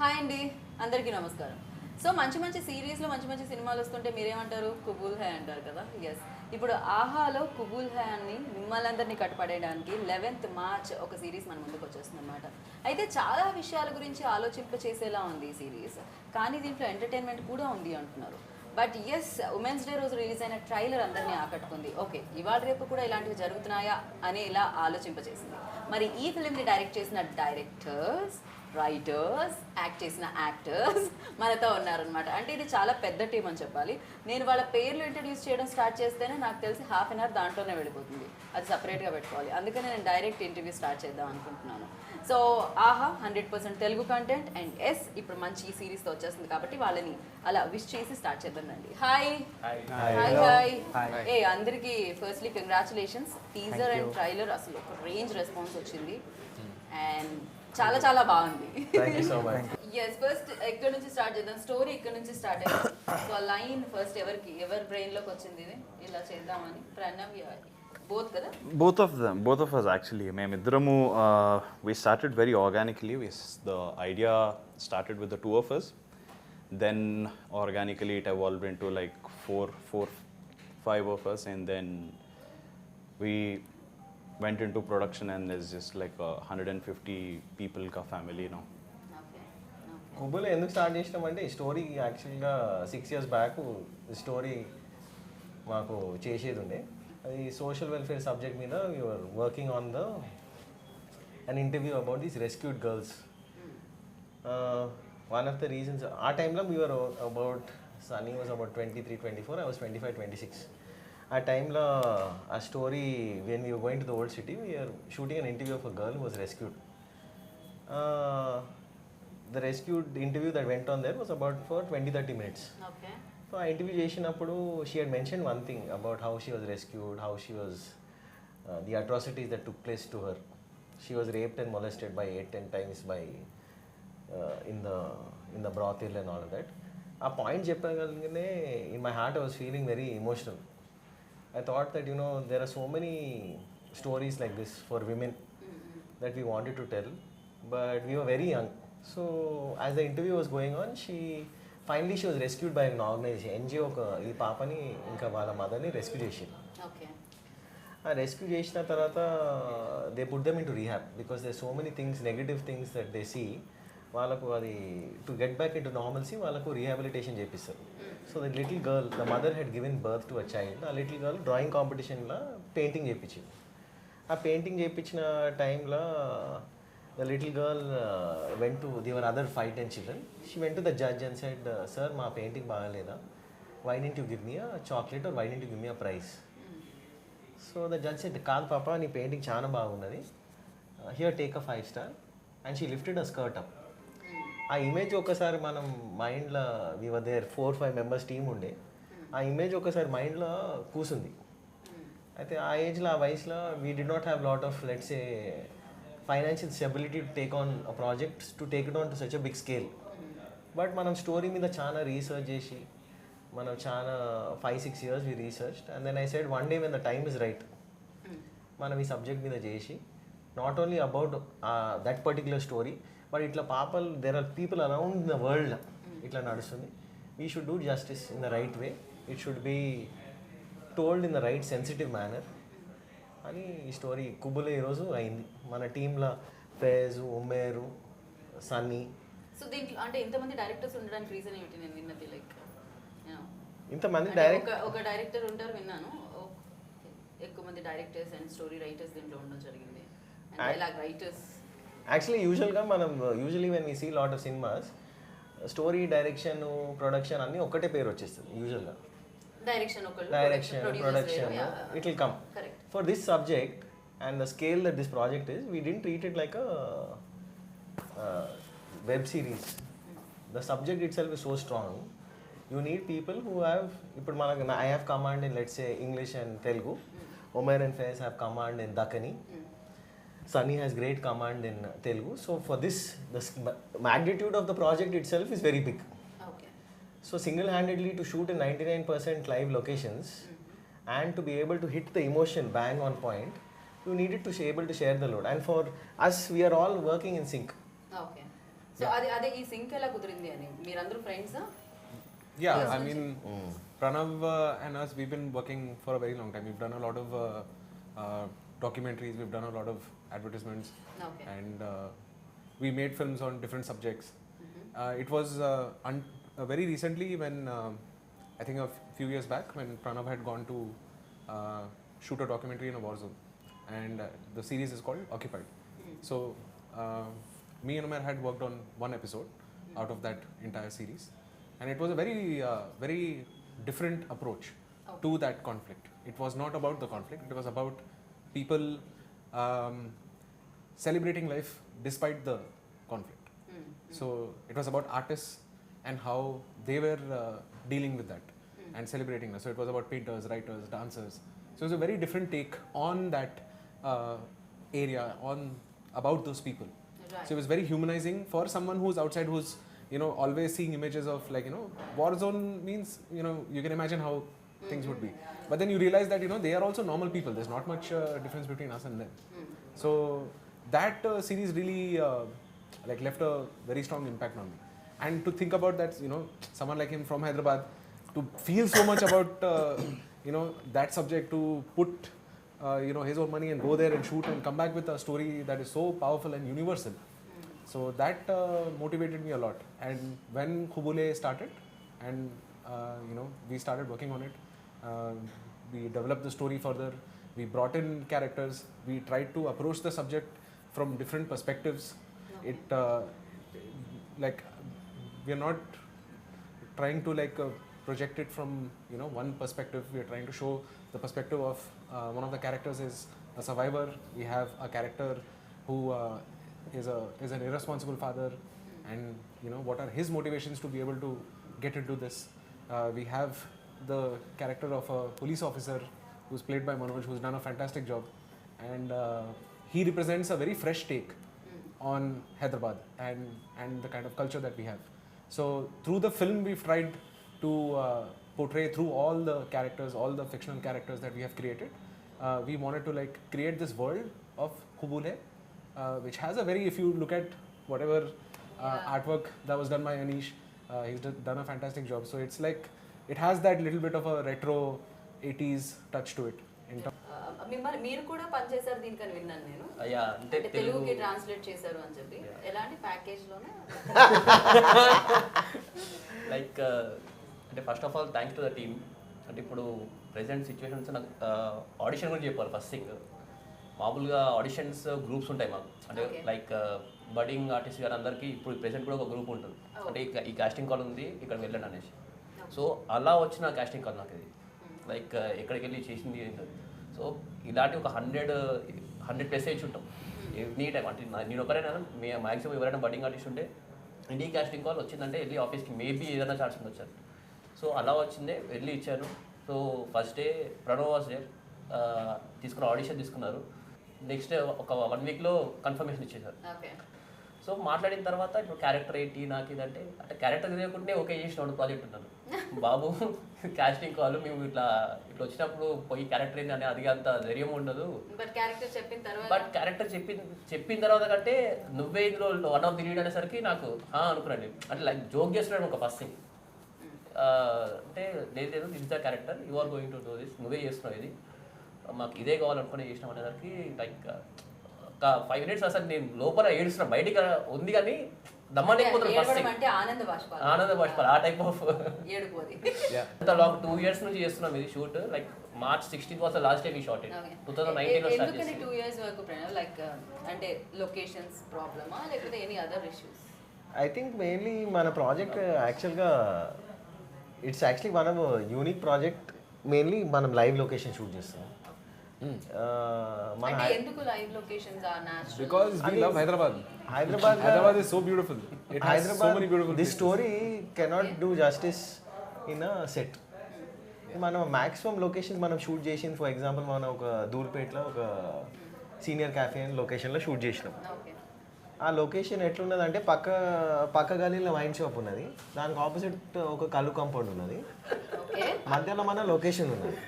Hi అండి, అందరికీ నమస్కారం. సో మంచి మంచి సిరీస్లో మంచి మంచి సినిమాలు వస్తుంటే మీరేమంటారు? కుబూల్ హై అంటారు కదా. ఎస్, ఇప్పుడు ఆహాలో కుబూల్ హై అని మిమ్మల్ని అందరినీ కట్టుపడేయడానికి 11th March ఒక సిరీస్ మన ముందుకు వచ్చేస్తుంది అనమాట. అయితే చాలా విషయాల గురించి ఆలోచింప చేసేలా ఉంది ఈ సిరీస్, కానీ దీంట్లో ఎంటర్టైన్మెంట్ కూడా ఉంది అంటున్నారు. బట్ ఎస్, ఉమెన్స్ డే రోజు రిలీజ్ అయిన ట్రైలర్ అందరినీ ఆకట్టుకుంది. ఓకే, ఇవాళ రేపు కూడా ఇలాంటివి జరుగుతున్నాయా అని ఇలా ఆలోచింపచేసింది. మరి ఈ ఫిలింని డైరెక్ట్ చేసిన డైరెక్టర్స్, రైటర్స్, యాక్ట్ చేసిన యాక్టర్స్ మనతో ఉన్నారనమాట. అంటే ఇది చాలా పెద్ద టీం అని చెప్పాలి. నేను వాళ్ళ పేర్లు ఇంట్రడ్యూస్ చేయడం స్టార్ట్ చేస్తేనే నాకు తెలిసి ½ an hour దాంట్లోనే వెళ్ళిపోతుంది. అది సపరేట్గా పెట్టుకోవాలి. అందుకనే నేను డైరెక్ట్ ఇంటర్వ్యూ స్టార్ట్ చేద్దాం అనుకుంటున్నాను. సో ఆహా 100% తెలుగు కంటెంట్ అండ్ ఎస్ ఇప్పుడు మంచి ఈ సిరీస్తో వచ్చేస్తుంది కాబట్టి వాళ్ళని అలా విష్ చేసి స్టార్ట్ చేద్దాం రండి. Hi hi hi. ఏ అందరికీ firstly congratulations. Teaser and trailer అసలు ఒక రేంజ్ రెస్పాన్స్ వచ్చింది అండ్ చాలా చాలా బాగుంది. ఎస్, ఫస్ట్ ఎక్కడ నుంచి స్టార్ట్ చేద్దాం? స్టోరీ ఇక్కడ నుంచి స్టార్ట్ అయింది. సో లైన్ ఫస్ట్ ఎవరి బ్రెయిన్ లోకి వచ్చింది ఇది ఇలా చేద్దామని? ప్రణవ్ బోత్ కదా? Both of us actually. మేమిద్దరము we started very organically. The idea started with the two of us. Then organically it evolved into like five of us, and then we went into production and there's just like 150 people ka family now. కుబూల్ ఎందుకు start చేసినామంటే ఈ story యాక్చువల్గా 6 years back ఈ story మాకు చేసేది ఉండే. అది social welfare subject మీద you're working on an interview about these rescued girls. One of the reasons ఆ టైంలో we're about Sunny was about 23-24, I was 25-26. ఆ టైంలో ఆ story when we're going to the old city we're shooting an interview of a girl was rescued. The rescued interview that went on there was about for 20-30 minutes. Okay. So I interview చేసినప్పుడు she had mentioned one thing about how she was rescued, how she was the atrocities that took place to her. She was raped and molested by 8-10 times by in the brothel and all of that. ఆ point చెప్పగలిగినే in my heart I was feeling very emotional. I thought that there are so many stories like this for women that we wanted to tell, but we were very young. So as the interview was going on, she was rescued by an organization, NGO. ఈ పాపని ఇంకా వాళ్ళ మదర్ని rescue చేసింది. Okay. ఆ rescue చేసిన తర్వాత they put them into rehab because they so many things, negative things that they see. వాళ్ళకు అది to get back into normalcy వాళ్ళకు రీహాబిలిటేషన్ చేపిస్తారు. So the little girl, the mother had given birth to a child. ఆ little girl drawing కాంపిటీషన్లో painting చేయించింది. ఆ painting చేయించిన టైంలో the little girl there were other 5-10 children. She went to the judge and said, sir, my painting bagaleda, why didn't you give me a chocolate or why didn't you give me a prize? So the judge said, kaad papa, nee painting chaana bagunnadi, here take a 5-star. And she lifted her skirt up. ఆ image ఒకసారి మనం మైండ్లో, we were there 4-5 members team ఉండే, ఆ image ఒకసారి మైండ్లో కూసుంది. అయితే ఆ ఏజ్లో, ఆ వయసులో we did not have lot of, let's say, financial stability to take on a project, to take it on to such a big scale. But మనం స్టోరీ మీద చాలా రీసెర్చ్ చేసి, మనం చాలా 5-6 years we researched, and then I said one day when the time is right, మనం ఈ subject మీద చేసి not only about that particular story, but ఇట్లా people, there are people around the world ఇట్లా నడుస్తుంది. We should do justice in the right way, it should be told in the right sensitive manner అని ఈ story కుబుల్ ఈరోజు అయింది. మన టీంలో phase, ఉమేరు, Sunny. So దీంట్లో అంటే ఇంతమంది డైరెక్టర్స్ ఉండడానికి రీజన్ ఏమిటి? నేను విన్నది లైక్ ఇంతమంది ఒక డైరెక్టర్ ఉంటారు విన్నాను, ఎక్కువ మంది డైరెక్టర్స్ అండ్ స్టోరీ రైటర్స్ దీంట్లో ఉండడం జరిగింది. And dialogue writers. యాక్చువల్లీ యూజువల్గా మనం when we see lot of cinemas, story, direction, production అన్నీ ఒక్కటే పేరు వచ్చేస్తుంది యూజువల్గా. Direction, production, it will come. Correct. For this subject and the scale that this project is, we didn't treat it like a web series. The subject itself is so strong. You need people who have, I have command in, let's say, English and Telugu. Omer and Faiz have command in Dakkani. Sunny has great command in Telugu. So for this, the magnitude of the project itself is very big. So single-handedly to shoot in 99% live locations and to be able to hit the emotion bang on point, you needed to be able to share the load. And for us, we are all working in sync. Okay. So అదే ఈ sync ఎలా కుదిరింది అని మీరందరూ ఫ్రెండ్సా? Yeah, I mean, Pranav and us, we've been working for a very long time. We've done a lot of documentaries, we've done a lot of advertisements, Okay. and we made films on different subjects. It was very recently when, I think a few years back, when Pranav had gone to shoot a documentary in a war zone, and the series is called Occupied. So, me and Umar had worked on one episode out of that entire series. And it was a very different approach to that conflict. It was not about the conflict, it was about people celebrating life despite the conflict. So it was about artists and how they were dealing with that and celebrating that. So it was about painters, writers, dancers. So it was a very different take on that area, about those people. Right. So it was very humanizing for someone who's outside, who's always seeing images of war zone means, you can imagine how things would be. But then you realize that, they are also normal people. There's not much difference between us and them. So that series really left a very strong impact on me. And to think about that, someone like him from Hyderabad, to feel so much about, that subject, to put, his own money and go there and shoot and come back with a story that is so powerful and universal. So that motivated me a lot. And when Qubool started, and we started working on it, we developed the story further. We brought in characters. We tried to approach the subject from different perspectives. It we are not trying to project it from one perspective. We are trying to show the perspective of one of the characters is a survivor. We have a character who is an irresponsible father, and what are his motivations to be able to get into this. We have the character of a police officer who's played by Manoj, who's done a fantastic job, and he represents a very fresh take on Hyderabad and the kind of culture that we have. So through the film we've tried to portray through all the characters, all the fictional characters that we have created. We wanted to create this world of Qubool, which has a very, if you look at whatever artwork that was done by Anish, he's done a fantastic job. So it's it has that little bit of a retro 80s touch to it. మీరు కూడా పనిచేశారు దీనికని విన్నాను నేను. అంటే తెలుగుకి translate చేశారు అని చెప్పి. ఎలాంటి ప్యాకేజ్ లోనే? అంటే first of all thanks to the team. అంటే ఇప్పుడు ప్రెసెంట్ సిచ్యువేషన్స్ నాకు ఆడిషన్ గురించి చెప్పాలి. ఫస్ట్ థింగ్, మామూలుగా ఆడిషన్స్ గ్రూప్స్ ఉంటాయి మాకు. అంటే బడ్డింగ్ ఆర్టిస్ట్ గారు అందరికీ ఇప్పుడు ప్రెసెంట్ కూడా ఒక గ్రూప్ ఉంటుంది. అంటే ఈ కాస్టింగ్ కాల్ ఉంది, ఇక్కడ వెళ్ళండి అనేసి. సో అలా వచ్చిన కాస్టింగ్ కాల్ నాకు ఇది. ఎక్కడికి వెళ్ళి చేసింది. సో ఇలాంటి ఒక 100 ప్లస్ వేసి ఉంటాం ఎనీ టైం. అంటే నేను ఒకరైనా మ్యాక్సిమం ఎవరైనా బడ్డింగ్ ఆర్టిస్ట్ ఉంటే ఎనీ కాస్టింగ్ కాల్ వచ్చిందంటే వెళ్ళి ఆఫీస్కి మేబీ ఏదైనా ఛాన్స్ వచ్చాను. సో అలా వచ్చిందే, వెళ్ళి ఇచ్చాను. So first day Pranav was there, తీసుకున్న ఆడిషన్ తీసుకున్నారు. నెక్స్ట్ డే ఒక 1 వీక్లో కన్ఫర్మేషన్ ఇచ్చేసారు. సో మాట్లాడిన తర్వాత ఇప్పుడు క్యారెక్టర్ ఏంటి నాకు ఇదంటే, అంటే క్యారెక్టర్ తెలియకుంటే ఓకే చేసిన ప్రాజెక్ట్ ఉన్నాను. బాబు కాస్టింగ్ కాల్, మేము ఇట్లా వచ్చినప్పుడు పోయి క్యారెక్టర్ ఏంటి అని అది అంత ధైర్యం ఉండదు. బట్ క్యారెక్టర్ చెప్పిన తర్వాత కంటే నువ్వే ఇందులో వన్ ఆఫ్ ది లీడ్ అనేసరికి నాకు అనుకున్నాను. అంటే జోక్ చేస్తున్నాడు ఒక ఫస్ట్ థింగ్. అంటే లేదు this the character, you are going to do this, నువ్వే చేస్తున్నావు, ఇది మాకు ఇదే కావాలనుకుని చేసినాం అనేసరికి ఒక 5 minutes అసలు నేను లోపల ఏడుస్తున్నా. బయటికి ఉంది కానీ దమ్మలేకపోతున్నాను. ఫస్ట్ ఆనంద బాష్పాలు ఆ టైప్ ఆఫ్ లాంగ్ 2 years నుంచి చేస్తున్నాం ఇది shoot. March 16th was the last day we shot it. 2019 లో స్టార్ట్ చేసాం. 2 years వరకు అంటే లొకేషన్స్ ప్రాబ్లమా లేకపోతే any other issues? I think mainly మన ప్రాజెక్ట్ యాక్చువల్గా it's actually one of unique project. Mainly మనం లైవ్ లొకేషన్ షూట్ చేస్తాం. ఎందుకు live locations are natural? Because we love Hyderabad. Hyderabad is so beautiful. It has so many beautiful this story cannot do justice in a set. మనం maximum locations మనం shoot చేసింది. For example మనం ఒక దూల్పేటలో ఒక senior cafe అని లొకేషన్లో shoot చేసినాం. ఆ లొకేషన్ ఎట్లున్నదంటే పక్క గలీలో వైన్ షాప్ ఉన్నది, దానికి ఆపోజిట్ ఒక కళ్ళు కాంపౌండ్ ఉన్నది, మధ్యలో మన లొకేషన్ ఉన్నది.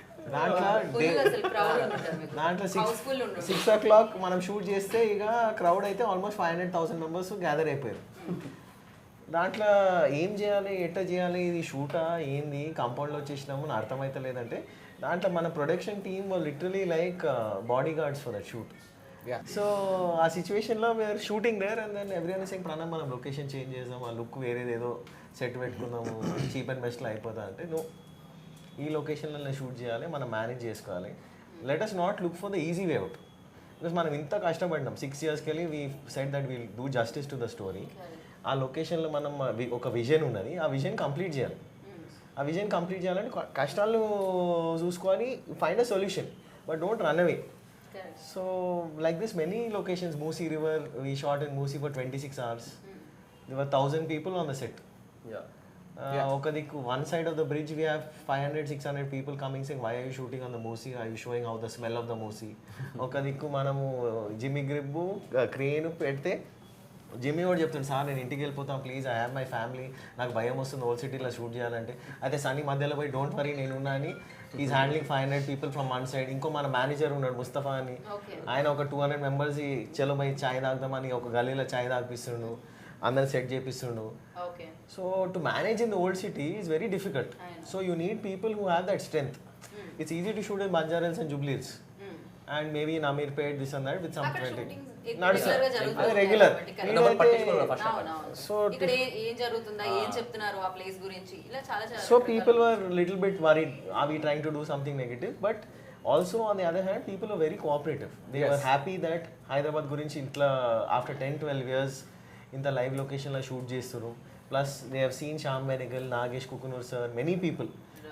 దాంట్లో 6 o'clock మనం షూట్ చేస్తే ఇక క్రౌడ్ అయితే ఆల్మోస్ట్ 500,000 members గ్యాదర్ అయిపోయారు. దాంట్లో ఏం చేయాలి, ఎట్లా చేయాలి, ఇది షూటా ఏంది, కాంపౌండ్లో వచ్చేసినాము అని అర్థమవుతలేదంటే దాంట్లో మన production team literally like bodyguards for that shoot. So ఆ సిచ్యువేషన్లో we're shooting there and then everyone సింగ్ ప్రణమ్ మనం లొకేషన్ చేంజ్ చేద్దాం, ఆ లుక్ వేరేదేదో సెట్ పెట్టుకుందాము, చీప్ అండ్ బెస్ట్లో అయిపోతా అంటే నో, ఈ లొకేషన్లో షూట్ చేయాలి, మనం మేనేజ్ చేసుకోవాలి. Let us not look for the easy way out. Because మనం ఇంత కష్టపడినాం 6 yearsకి వెళ్ళి we set that will do justice to the story. ఆ లొకేషన్లో మనం ఒక విజన్ ఉన్నది, ఆ విజన్ కంప్లీట్ చేయాలి. ఆ విజన్ కంప్లీట్ చేయాలంటే కష్టాలు చూసుకొని find a solution, but don't run away. So like this many locations, Musi river, we shot in Musi for 26 hours. There were 1,000 people on the set. ఒక దిక్కు one side of the bridge we have 500-600 people coming saying, why are you shooting on the Moosi, are you showing how the smell of the Moosi. ఒక దిక్కు మనము జిమ్మి గ్రిబ్బు crane పెడితే జిమ్మి కూడా చెప్తాడు, సార్ నేను ఇంటికి వెళ్ళిపోతాను please, I have my family, నాకు భయం వస్తుంది ఓల్డ్ సిటీలో షూట్ చేయాలంటే. అయితే సన్నీ మధ్యలో పోయి డోంట్ వరీ నేనున్నా అని is handling 500 people from one side. ఇంకో మన మేనేజర్ ఉన్నాడు ముస్తఫా అని, ఆయన ఒక 200 members చలో పోయి ఛాయ్ తాగుదామని ఒక గల్లీలో ఛాయ్ తాగిపిస్తుండు, అందరిని సెట్ చేపిస్తుండు. So to manage in the old city is very difficult. So you need people who have that strength. It's easy to shoot in Banjaras and Jubilees and maybe in Ameerpet this and that with some regular. So people were little bit worried, are we trying to do something negative, but also on the other hand people are very cooperative. They are happy that Hyderabad గురించి ఇట్లా after 10-12 years ఇంత live లొకేషన్లో shoot చేస్తారు. Plus they have seen Shyam Benegal, Nagesh Kukunoor sir, many people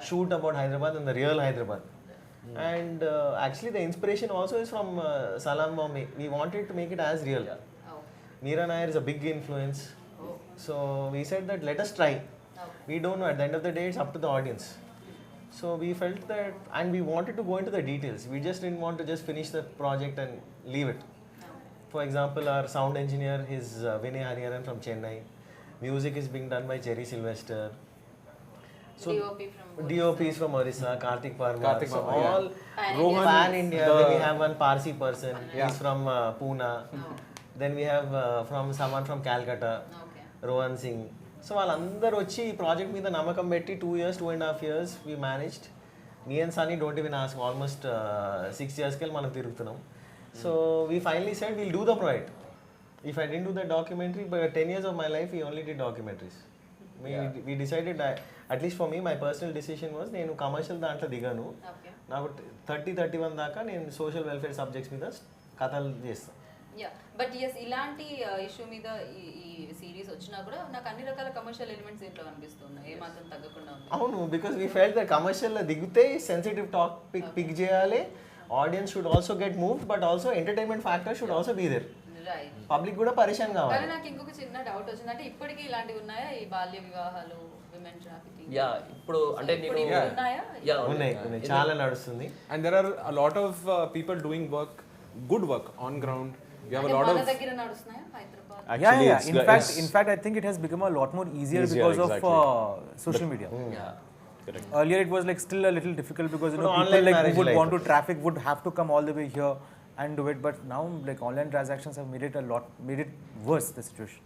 shoot about Hyderabad and the real Hyderabad. And actually the inspiration also is from Salam Bombay. We wanted to make it as real. Meera Nair is a big influence. So we said that let us try. We don't know, at the end of the day it's up to the audience. So we felt that, and we wanted to go into the details. We just didn't want to just finish the project and leave it. For example, our sound engineer is Vinay Hariharan from Chennai. Music is being done by Jerry Sylvester. So DOP is from Orissa, Karthik Parmar. So all Rohan, Pan India. Then we have one Parsi person. He's from Pune. Then we have from someone from Calcutta, Rohan Singh. So వాళ్ళందరూ వచ్చి ఈ project మీద నమ్మకం పెట్టి 2 years, 2.5 years we managed. Me and Sunny don't even ask, almost 6 yearsకి వెళ్ళి మనం తిరుగుతున్నాం. So we finally said we'll do the project. If I didn't do the documentary, but 10 years of my life we only did documentaries. We decided that, at least for me, my personal decision was నేను commercial దాంట్లో దిగాను. నాకు 30-31 దాకా నేను social welfare subjects మీద కథలు చేస్తాను. But yes ఇలాంటి ఇష్యూ మీద ఈ సిరీస్ వచ్చినా కూడా నాకు అన్ని రకాల కమర్షియల్ ఎలిమెంట్స్ ఇంట్లో కనిపిస్తున్నాయి, ఏమాత్రం తగ్గకుండా ఉంది. అవును, బికాస్ వీ ఫెల్ట్ దట్ కమర్షియల్లో దిగితే సెన్సిటివ్ టాపిక్ పిక్ చేయాలి, audience should also get moved, but also entertainment factor should also be there. Public కూడా పరిశాన్ కావాలి. కానీ నాకు ఇంకొక చిన్న డౌట్ వచ్చింది, అంటే ఇప్పటికీ ఇలాంటివి ఉన్నాయా, ఈ బాల్య వివాహాలు, విమెన్ ట్రాఫికింగ్? ఇప్పుడు అంటే ఉన్నాయి, చాలా నడుస్తుంది. And there are a lot of people doing work, good work on ground. We have a lot of దగ్గర నడుస్తున్నాయా Hyderabad? Actually, In fact, I think it has become a lot more easier because exactly. of social media. Correct. Earlier, it was like still a little difficult because Online people like marriage who would like want to traffic would have to come all the way here and do it. But now, like online transactions have made it worse, the situation.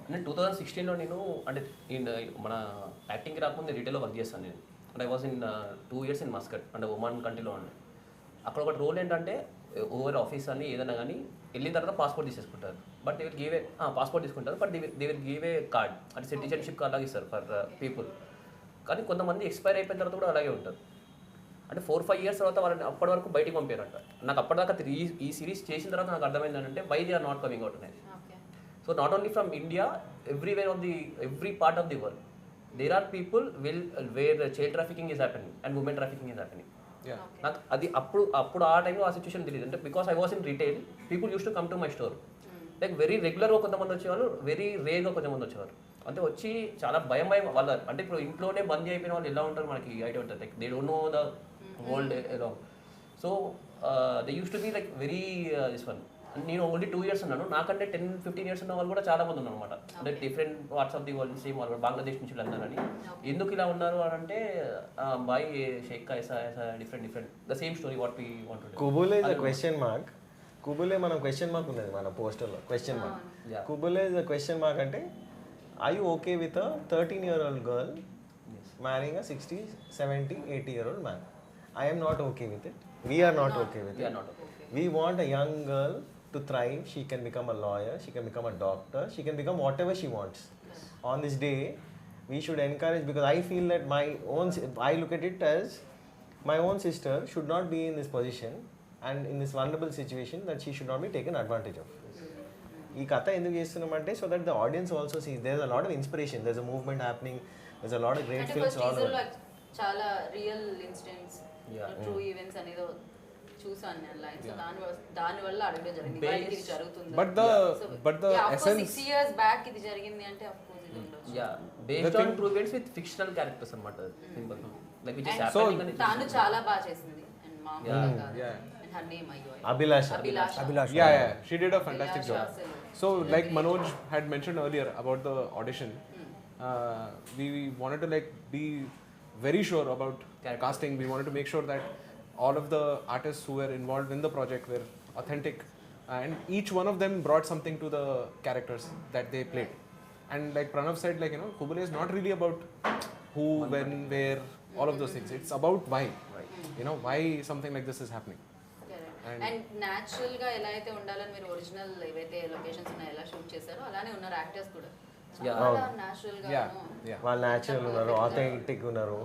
అంటే 2016లో నేను అంటే మన యాక్టింగ్కి రాకముందు రీటైల్లో work చేస్తాను నేను. అంటే I was in 2 years in Muscat, అంటే Oman కంట్రీలో ఉండే. అక్కడ ఒక రోల్ ఏంటంటే ఓవర్ ఆఫీస్ అని ఏదైనా కానీ వెళ్ళిన తర్వాత పాస్పోర్ట్ తీసేసుకుంటారు. But they will give a passport తీసుకుంటారు, but they will give a card, అంటే సిటిజన్షిప్ కార్డ్ లాగా ఇస్తారు ఫర్ పీపుల్. కానీ కొంతమంది ఎక్స్పైర్ అయిపోయిన తర్వాత కూడా అలాగే ఉంటారు. అంటే 4-5 years తర్వాత వాళ్ళని అప్పటి వరకు బయటికి పంపారంట. నాకు అప్పటిదాకా ఈ సిరీస్ చేసిన తర్వాత నాకు అర్థమైంది ఏంటంటే why they are not coming out అనేది. So not only from India, every part of the world there are people where child trafficking is happening and women trafficking is happening. నాకు అది అప్పుడు ఆ టైంలో ఆ సిచ్యువేషన్ తెలియదు. అంటే because I was in retail, people use to come to my store. Like very రెగ్యులర్గా కొంతమంది వచ్చేవాళ్ళు, వెరీ రేర్గా కొంతమంది వచ్చేవారు. అంటే వచ్చి చాలా భయం వాళ్ళ, అంటే ఇప్పుడు ఇంట్లోనే బందీ అయిపోయిన వాళ్ళు ఎలా ఉంటారు మనకి ఐడియా ఉంటుంది. Like they don't know the world ఎలా. So they use to be like very this one. నేను ఓన్లీ 2 years ఉన్నాను, నాకంటే 10-15 years ఉన్న వాళ్ళు కూడా చాలా మంది ఉన్నారు అనమాట. అంటే different parts of the world, same వాళ్ళు బంగ్లాదేశ్ నుంచి అందరని. ఎందుకు ఇలా ఉన్నారు అని అంటే బాయ్ షేక్ ఐసా different the same story what we want to. Qubool is a question mark. కుబూలే మనం క్వశ్చన్ మార్క్ ఉన్నది మన పోస్టర్లో క్వశ్చన్ మార్క్. కుబూలే ఇస్ అ క్వశ్చన్ మార్క్ అంటే are you okay with a 13-year-old girl marrying a 60, 70, 80-year-old man? I am not okay with it. We are not okay with We it. are not okay. We want a young girl to thrive. She can become a lawyer, she can become a doctor, she can become whatever she wants. On this day, we should encourage, because I feel that I look at it as my own sister should not be in this position and in this vulnerable situation, that she should not be taken advantage of. ఈ కథ ఎందుకు చేస్తున్నామంటే so that the audience also see there a lot of inspiration, there is a movement happening, there is a lot of great అంటే films first all teaser లో చాలా real incidents Yeah. True events అనేది చూసాను నేను line. So దాని వల్ల అడగడం జరిగింది వాళ్ళకి ఇది జరుగుతుంది. But the essence. 6 years back ఇది జరిగింది అంటే ఆఫ్ కోర్స్ ఇది ఉండొచ్చు. Yeah, based on true events with fictional characters అన్నమాట. Simple. Like which is And happening and తాను చాలా బాగా చేసింది అండ్ మామూలుగా కాదు. Yeah. And her name అయ్యో అభిలాష. Abhilash. Yeah, she did a fantastic Abhilasha job. అసలు. So, like Manoj had mentioned earlier about the audition, we wanted to like be very sure about casting. We wanted to make sure that all of the artists who were involved in the project were authentic, and each one of them brought something to the characters that they played. And like Pranav said, like, you know, Qubool is not really about who, when, where, all of those things. It's about why. You know, why something like this is happening. And natural గా ఎలా అయితే ఉండాలని మీరు original ఏవైతే locations ఉన్నాయో ఎలా shoot చేశారో అలానే ఉన్నారు యాక్టర్స్ కూడా. చాలా న్యాచురల్ గా Yeah. వాళ్ళు న్యాచురల్ ఉన్నారు, ఆథెంటిక్ ఉన్నారు.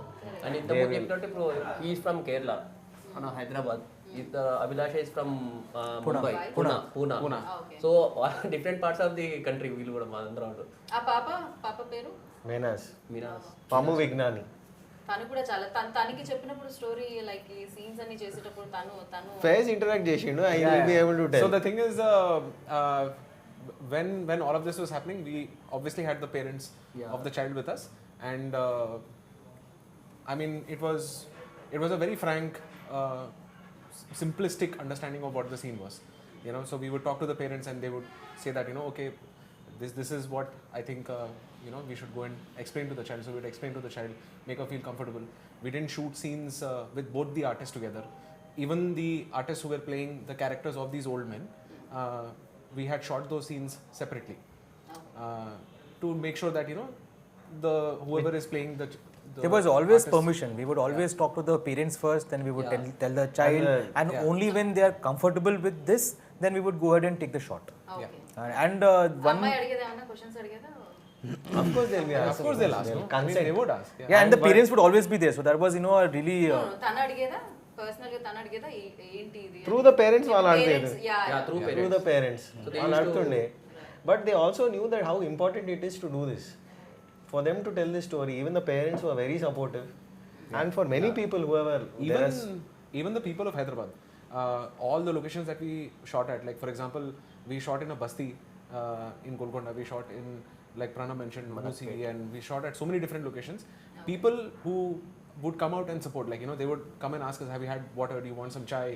and ఇంతకుముందు చెప్పినట్టు ఇప్పుడు he is from Kerala, మన హైదరాబాద్. అభిలాష is from Mumbai, Pune. So different parts of the country వీళ్ళు కూడా మా అందరం ఉంటారు. ఆ పాప పేరు మేనాస్, మీనాస్. పాము విజ్ఞాని. తను కూడా చాలా తనకి చెప్పినప్పుడు స్టోరీ లైక్ ఈ సీన్స్ అన్ని చేసేటప్పుడు తను ఫేస్ ఇంటరాక్ట్ చేసిండు. I will be able to tell. So the thing is, when all of this was happening, we obviously had the parents of the child with us, and I mean, it was a very frank, simplistic understanding of what the scene was. You know, so we would talk to the parents, and they would say that, you know, okay, this is what I think you know, we should go and explain to the child. So we would explain to the child, make her feel comfortable. We didn't shoot scenes with both the artists together. Even the artists who were playing the characters of these old men, we had shot those scenes separately to make sure that, you know, whoever is playing the There was always artist- permission. We would always talk to the parents first, then we would tell the child, and yeah. only when they are comfortable with this, then we would go ahead and take the shot. Okay. And one, అమ్మాయి అడిగేదా ఏమన్నా questions అడిగేదా? Of course they'll be Of asking. course they'll ask. No? I mean, Consent. they would ask. yeah, and the parents would always be there. So that was, you know, a really. తను అడిగేదా personal గా తను అడిగేదా ఏంటి ఇది? Through the parents వాళ్ళు అడిగేది. Yeah, through Through parents. the parents. they వాళ్ళు used to- అడుగుతుండే. But they also knew that how important it is to do this. For them to tell this story, even the parents were very supportive. And for many people whoever Even the people of Hyderabad, all the locations that we shot at, like for example, we shot in a basti in Golconda, we shot in, like Pranav mentioned, Manusi, and we shot at so many different locations. People who would come out and support, like, you know, they would come and ask us, have you had water, do you want some chai?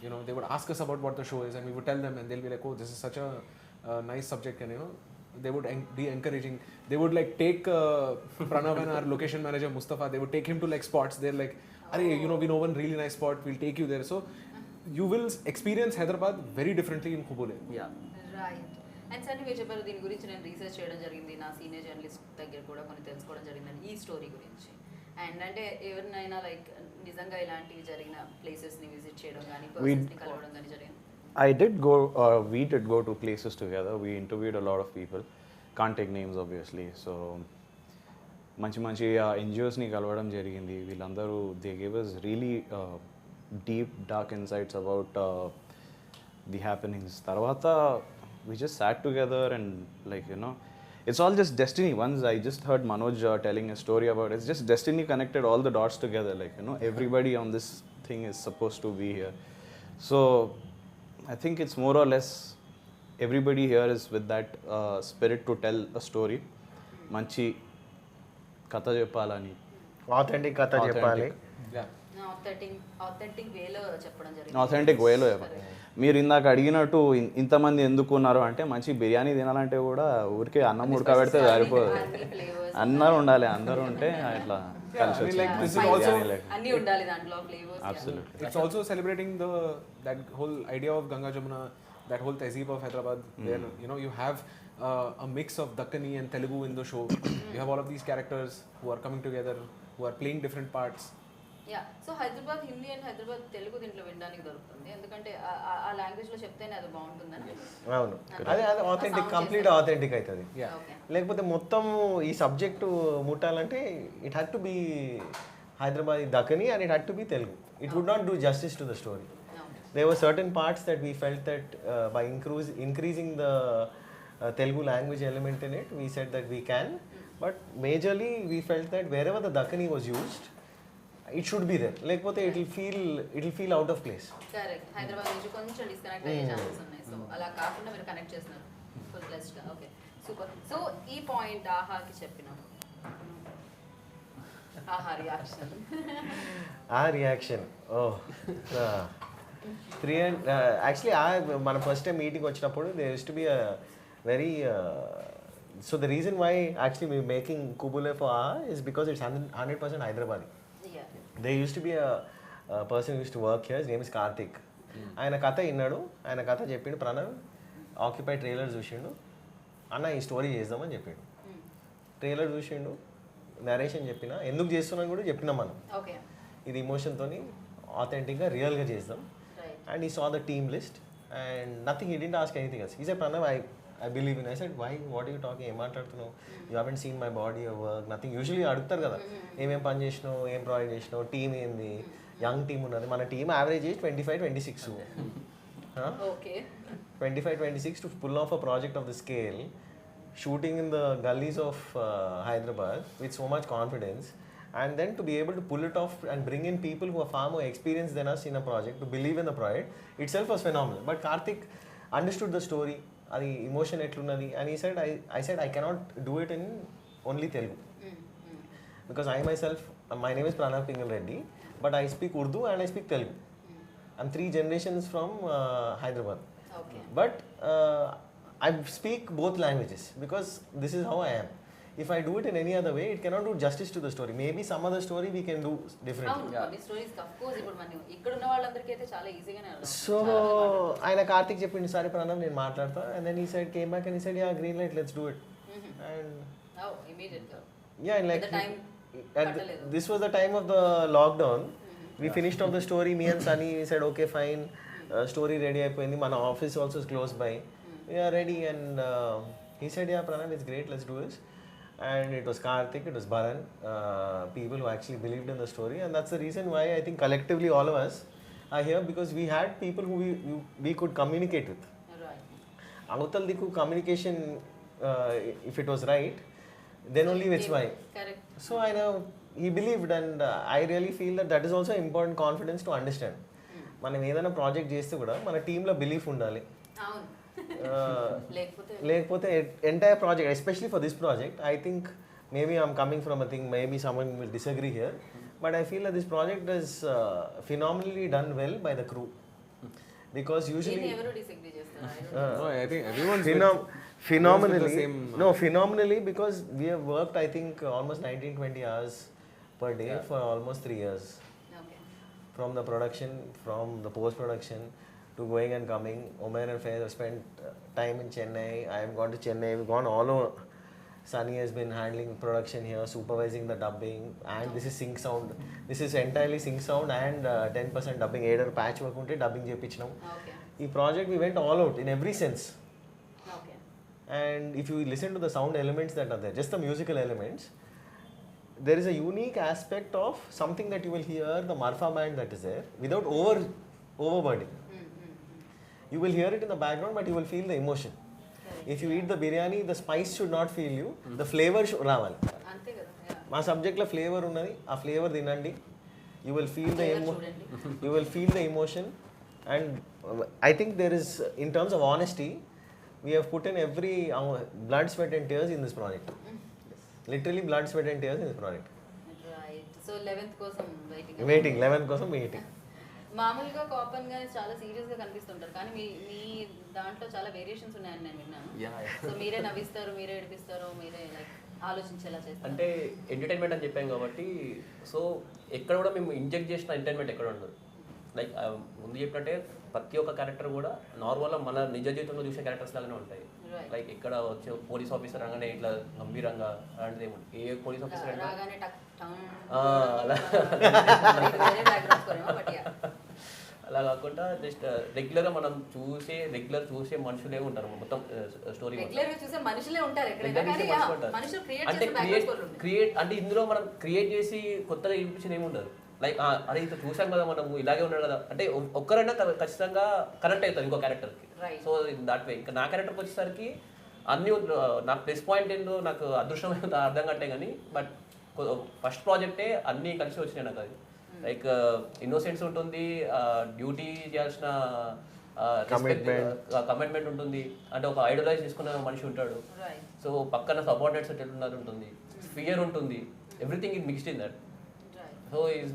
You know, they would ask us about what the show is, and we would tell them, and they'll be like, oh, this is such a nice subject, and, you know, they would be encouraging. They would like take Pranav and our location manager Mustafa, they would take him to like spots. They're like, "Arey, you know, we know one really nice spot, we'll take you there." So you will experience Hyderabad very differently in Qubool. Yeah. Right. And sir మీరు చెప్పారు దీని గురించి నేను research చేయడం జరిగింది, నా senior journalist దగ్గర కూడా కొన్ని తెలుసుకోవడం జరిగిందని ఈ స్టోరీ గురించి. అండ్ అంటే ఎవరినైనా లైక్ నిజంగా ఇలాంటివి జరిగిన ప్లేసెస్ని విజిట్ చేయడం కానీ పర్సన్స్ని కలవడం కానీ జరిగింది? We did go to places together. We interviewed a lot of people. Can't take names, obviously. So, మంచి NGOsని కలవడం జరిగింది. వీళ్ళందరూ they gave us really deep, dark insights about the happenings. తర్వాత we just sat together and, like, you know, it's all just destiny. Once I just heard Manoj telling a story about it. It's just destiny connected all the dots together. Like, you know, everybody on this thing is supposed to be here. So I think it's more or less everybody here is with that spirit to tell a story. Manchi katha cheppalani. authentic కథ చెప్పాలి. Yeah. Authentic వేలో చెప్పడం జరిగింది. Authentic వేలో మీరు ఇందాక అడిగినట్టు ఇంతమంది ఎందుకు ఉన్నారు అంటే, మంచి బిర్యానీ తినాలంటే కూడా ఊరికే అన్నం ఉడకబెడితే సరిపోదు, అందరూ ఉండాలి. అందరూ ఉంటే ఇట్లా కలిసి I mean, like, this is వచ్చింది also- బిర్యానీ. అన్నీ ఉండాలి దాంట్లో flavours. Absolutely. It's also celebrating that whole idea of Ganga Jamuna, that whole tehzeeb of Hyderabad, where, you know, you have a mix of Dakkani and Telugu in the show. You have all of these characters who are coming together, who are playing different parts. Yeah so Hyderabad Hindi and Hyderabad Telugu దీంట్లో వినడానికి దొరుకుతుంది, ఎందుకంటే ఆ లాంగ్వేజ్లో చెప్తేనే అది బాగుంటుందని. అవును, అదే అదే ఆథెంటిక్, కంప్లీట్ ఆథెంటిక్ అవుతుంది. ఓకే, లేకపోతే మొత్తం ఈ సబ్జెక్టు ముట్టాలంటే it had to be Hyderabad Dakhani and it had to be Telugu. It would not do justice to the story. There were certain parts that we felt that by increasing the Telugu language element in it, we said that we can. But majorly, we felt that wherever the Dakkani was used, it should be there. Lekapothe it will feel out of place. Correct. Hyderabad నుంచి కొంచెం disconnect అయ్యే chances ఉన్నాయి. So అలా కాకుండా మీరు connect చేస్తున్నారు full ప్లస్గా. Okay, super. So ఈ పాయింట్ ఆహాకి చెప్పినాం. ఆహా రియాక్షన్. ఆ రియాక్షన్, ఓ 3 and actually మన ఫస్ట్ టైం మీటింగ్ వచ్చినప్పుడు there used to be a very so the reason why actually we're making Qubool for Aha is because it's 100% Hyderabadi. Yeah. There used to be a person who used to work here. His name is Karthik. ఆయన కథ విన్నాడు, ఆయన కథ చెప్పిండు. Pranav occupy trailer చూసిండు, అన్న ఈ story చేద్దామని చెప్పిండు. ట్రైలర్ చూసిండు, నరేషన్ చెప్పిన, ఎందుకు చేస్తున్నాను కూడా చెప్పినాం మనం. ఓకే, ఇది ఇమోషన్తోని ఆథెంటిక్గా రియల్గా చేద్దాం. And he saw the team list and nothing, he didn't ask anything else. He said, Pranav, I believe in. I said, why? What are you talking? Em maatladutunnavu? You haven't seen my body or work, nothing. Usually adugtaru kada, em pani chesinavu, em project chesinavu, team endi, young team unnadi. Mana team average age 25-26. Okay, 25-26 to pull off a project of the scale, shooting in the gullies of Hyderabad with so much confidence, and then to be able to pull it off and bring in people who are far more experienced than us in a project to believe in the project itself was phenomenal. But Karthik understood the story, adi emotion etlunnadi, and he said, I said I cannot do it in only Telugu because I myself, my name is Pranav Pingal Reddy, but I speak Urdu and I speak Telugu. I'm 3 generations from Hyderabad. Okay. But I speak both languages because this is how I am. If I do it in any other way, it cannot do justice to the story. Maybe some other story we can do differently. అవును, కొన్ని stories of course ఇప్పుడు మనం ఇక్కడ ఉన్న వాళ్ళందరికీ అయితే చాలా ఈజీగానే అర్థం. So ఆయన కార్తిక్ చెప్పిండు, సరే ప్రణవ్ నేను మాట్లాడతా, and then he said, came back and he said, yeah, green light, let's do it. And ఓ ఇమిడియట్ గా. yeah, and like At the time, this was the time of the lockdown. We finished off the story, me and Sunny, we said okay fine, story ready అయిపోయింది, మన office also is close by, we are ready. And he said, yeah Pranav, it's great, let's do this. And it was Karthik, it was Bharan, people who actually believed in the story, and that's the reason why I think collectively all of us are here, because we had people who we could communicate with. Right. Anutal Diku communication, if it was right, then only it's why. Correct. So I know he believed, and I really feel that is also important confidence to understand. మనం ఏదైనా project చేస్తే కూడా మన టీంలో belief ఉండాలి. అవును, లేకపోతే entire project, especially for this project, I think maybe I'm coming from a thing, maybe someone will disagree here, but I feel that this project is phenomenally done well by the crew, because usually ఎవరు disagree చేస్తారు? No, I think everyone's phenomenally, because we have worked, I think, almost 19-20 hours per day for almost 3 years. Okay, From the production, from the post-production, to going and coming. Omer and Faiz have spent time in Chennai. I have gone to Chennai. We've gone all over. Sunny has been handling production here, supervising the dubbing, and this is sync sound. This is entirely sync sound and 10% dubbing. Aider patch work unte dubbing chepichinam. Okay, Ee project we went all out in every sense. Okay. And if you listen to the sound elements that are there, just the musical elements, there is a unique aspect of something that you will hear, the Marfa band that is there, without overburdening. You will hear it in the background, but you will feel the emotion. If you eat the biryani, the spice should not feel you, the flavor should రావాలి. అంతే కదా. Yeah. మా సబ్జెక్ట్లో flavour ఉన్నది, ఆ flavour తినండి, you will feel the చూడండి. you will feel the emotion. And I think there is, in terms of honesty, we have put in every blood, sweat and tears in this project. Literally blood, sweat and tears in this project. Right. So 11th కోసం Waiting 11 కోసం waiting. మామూలుగా కాపన్ గానే చాలా serious గా కనిపిస్తుంటారు, కానీ మీ దాంట్లో చాలా variations ఉన్నాయని నేను విన్నాను. సో మీరే నవ్విస్తారు, మీరే ఏడిపిస్తారు, మీరే లైక్ ఆలోచించేలా చేస్తారు. అంటే ఎంటర్టైన్మెంట్ అని చెప్పాం కాబట్టి, సో ఎక్కడ కూడా మేము ఇంజెక్ట్ చేసిన ఎంటర్టైన్మెంట్ ఎక్కడ ఉండదు. లైక్ ముందు చెప్పినట్టే ప్రతి ఒక్క క్యారెక్టర్ కూడా నార్మల్గా మన నిజ జీవితంలో చూసే క్యారెక్టర్స్ లాగానే ఉంటాయి. లైక్ ఎక్కడ వచ్చే పోలీస్ ఆఫీసర్ అనగానే ఇట్లా గంభీరంగా అలాంటిది ఏముంది, ఏ పోలీస్ ఆఫీసర్ అయినా రాగానే టక్ టౌన్ అలా వేరే బ్యాక్గ్రౌండ్ స్కోర్ ఏమో బట్ యా అలా కాకుండా జస్ట్ రెగ్యులర్ చూసే మనుషులే ఉంటారు మొత్తం స్టోరీ రెగ్యులర్ గా చూసే మనుషులే ఉంటారు ఎక్కడైనా కానీ మనుషులు క్రియేట్ అంటే చేసే బ్యాక్గ్రౌండ్ స్కోర్ ఉంటాయి. క్రియేట్ అంటే ఇందులో మనం క్రియేట్ చేసి కొత్తగా చూపించిన ఏమి ఉండదు. లైక్ అరే ఇంత చూసాం కదా మనము ఇలాగే ఉన్నాడు కదా అంటే ఒక్కరైనా ఖచ్చితంగా కనెక్ట్ అవుతారు ఇంకో క్యారెక్టర్కి. సో దాట్ వే ఇంకా నా క్యారెక్టర్కి వచ్చేసరికి అన్ని నాకు ప్లస్ పాయింట్ ఏంటో నాకు అదృష్టం ఏంటో అర్థం కట్టే కానీ బట్ ఫస్ట్ ప్రాజెక్టే అన్నీ కలిసి వచ్చినాయి నాకు. అది లైక్ ఇన్నోసెన్స్ ఉంటుంది, డ్యూటీ చేయాల్సిన కమిట్మెంట్ ఉంటుంది, అంటే ఒక ఐడలైజ్ చేసుకున్న మనిషి ఉంటాడు, సో పక్కన సబార్డినేట్స్ ఎట్లున్నారు ఉంటుంది, ఫియర్ ఉంటుంది, everything is mixed in that. So is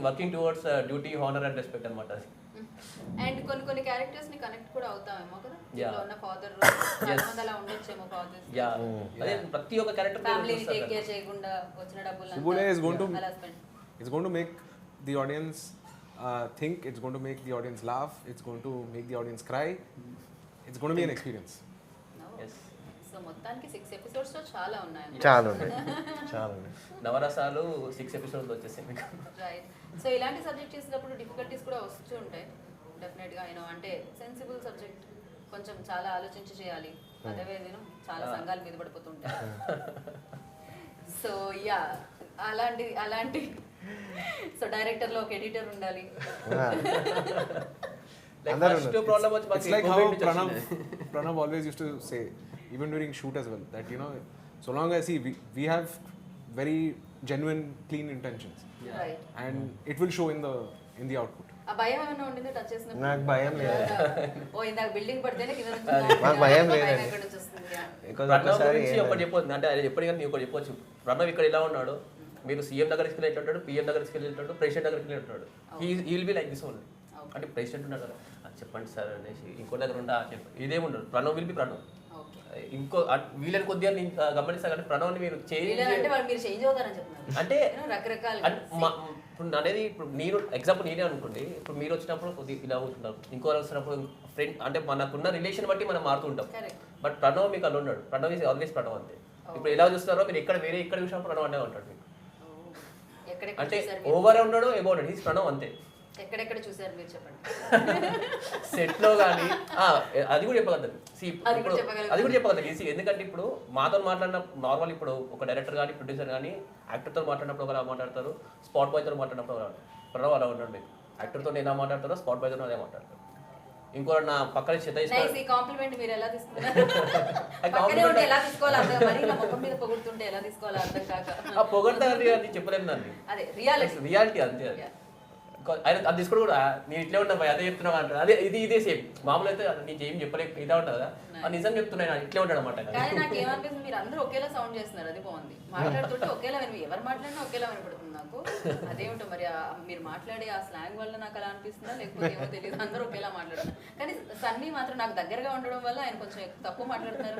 working towards duty, honour and respect అనమాట. అది అండ్ కొన్ని క్యారెక్టర్స్ ని కనెక్ట్ కూడా అవుతామేమో కదా, Yeah. ఉన్న ఫాదర్ అలా ఉండొచ్చేమో ఫాదర్స్ యా అదే ప్రతి ఒక్క క్యారెక్టర్ ఫ్యామిలీని టేక్ కేర్ చేయకుండా వచ్చిన డబ్బులు Qubool is going to అలా spend it's going to make the audience think, it's going to make the audience laugh, it's going to make the audience cry, it's going to be an experience. Yes. So మొత్తానికి 6 episodes లో చాలా ఉన్నాయి. చాలా ఉన్నాయి. నవరసాలు 6 episodes వచ్చేసాయి మీకు. Right. So ఇలాంటి సబ్జెక్ట్ చేసేటప్పుడు డిఫికల్టీస్ కూడా వస్తూ ఉంటాయి డెఫినెట్గా. అంటే సెన్సిబుల్ సబ్జెక్ట్, కొంచెం చాలా ఆలోచించి చేయాలి, అదర్వైజ్ చాలా సంఘాలు మీద పడిపోతుంటాయి. సో యా అలాంటి సో డైరెక్టర్లో ఒక ఎడిటర్ ఉండాలి. ఫస్ట్ ప్రాబ్లం వచ్చి It's like how Pranav always used to say, even during shoot as well, that so long as we have very genuine, clean intentions, right. and it will show in the output. ఆ భయం ఏమైనా ఉండిందో touch చేసినప్పుడు? నాకు భయం లేదు. ఓ ఇందాక building పడితేనే కింద నుంచి నాకు భయం లేదండి. ఎక్కడి నుంచి వస్తుంది? Because ప్రణవ్ ఒకసారి గురించి ఒకటి చెప్పొచ్చు, అంటే ఆయన ఎప్పటికీ నీకు ఒకటి చెప్పొచ్చు. ప్రణవ్ ఇక్కడ ఇలా ఉన్నాడు, మీరు సీఎం దగ్గరికి వెళ్ళేటట్టు, పిఎం దగ్గరికి వెళ్ళేటట్టు, ప్రెసిడెంట్ దగ్గరికి వెళ్ళేటట్టు, he will be like this only. అంటే ప్రెసిడెంట్ ఉన్నాడు కదా, చెప్పండి సార్ అనేసి, ఇంకో దగ్గర ఉంటా చెప్పి ఇదేమి ఉండదు. Pranav will be Pranav. ఇంకో వీళ్ళని కొద్దిగా నేను గమనిస్తాను కానీ ప్రణవ్ని మీరు అంటే వాళ్ళు మీరు చేంజ్ అవుతారని చెప్తున్నారు. అంటే రకరకాల ఇప్పుడు అనేది ఇప్పుడు నేను ఎగ్జాంపుల్ నేనే అనుకోండి, ఇప్పుడు మీరు వచ్చినప్పుడు కొద్దిగా ఇలా ఉంటున్నారు, ఇంకో వచ్చినప్పుడు ఫ్రెండ్, అంటే మనకున్న రిలేషన్ బట్టి మనం మారుతుంటాం. బట్ ప్రణవ్ మీకు అలా ఉన్నాడు, ప్రణవ్ ఈజ్ ఆల్వేస్ ప్రణవ్ అంతే. ఇప్పుడు ఎలా చూస్తున్నారో మీరు ఎక్కడ చూసినప్పుడు ప్రణవ్ అనే ఉంటాడు మీకు. అంటే ఓవర్ ఉన్నాడు, ఎబో ఉన్నాడు, ఈజ్ ప్రణవ్ అంతే. ఎక్కడెక్కడ చూసారు మీరు చెప్పండి. సెట్ లో కానీ అది కూడా చెప్పగలుగుతాను. అది కూడా చెప్పగలుగుతాను ఈజీ. ఎందుకంటే ఇప్పుడు మాతో మాట్లాడిన నార్మల్, ఇప్పుడు ఒక డైరెక్టర్ కానీ ప్రొడ్యూసర్ కానీ యాక్టర్తో మాట్లాడినప్పుడు ఒకలా మాట్లాడతారు, స్పాట్ బాయ్తో మాట్లాడినప్పుడు ప్రణవ్ అలా ఉంటాడు మీకు. యాక్టర్తో ఎలా మాట్లాడతారో స్పాట్ బాయ్తో అదే మాట్లాడతారు. ఇంకో నా పక్కన కాంప్లిమెంట్ మీరు ఎలా తీసుకున్నారు? ఎలా తీసుకోవాలి అర్థం, మరి ఇలా ముఖం మీద పొగుడుతుంటే ఎలా తీసుకోవాలి అర్థం కాక పొగడతా అది చెప్పలేము దాన్ని. అదే రియాలిటీ అంతే. అది ఆయన అది తీసుకోవడం కూడా నేను ఇట్లే ఉన్నా అదే చెప్తున్నావు అంటారు. అదే ఇదే సేమ్. మామూలు అయితే నీకు ఏం చెప్పలే ఇదా ఉంటుంది కదా, నిజం చెప్తున్నాను ఇట్లే ఉంటాడు అనమాట. కానీ నాకు ఏమనిపిస్తుంది, మీరు అందరూ ఒకేలా సౌండ్ చేస్తున్నారు, అది బాగుంది. మాట్లాడుతుంటే ఒకేలా ఎవరు మాట్లాడినా ఒకేలా వినపడుతుంది నాకు. అదేమిటో మరి మీరు మాట్లాడే ఆ స్లాంగ్ వల్ల నాకు అలా అనిపిస్తుందా లేకపోతే ఏమో తెలియదు, అందరూ ఒకేలా మాట్లాడుతున్నారు. కానీ సన్నీ మాత్రం నాకు దగ్గరగా ఉండడం వల్ల ఆయన కొంచెం తక్కువ మాట్లాడుతున్నారు.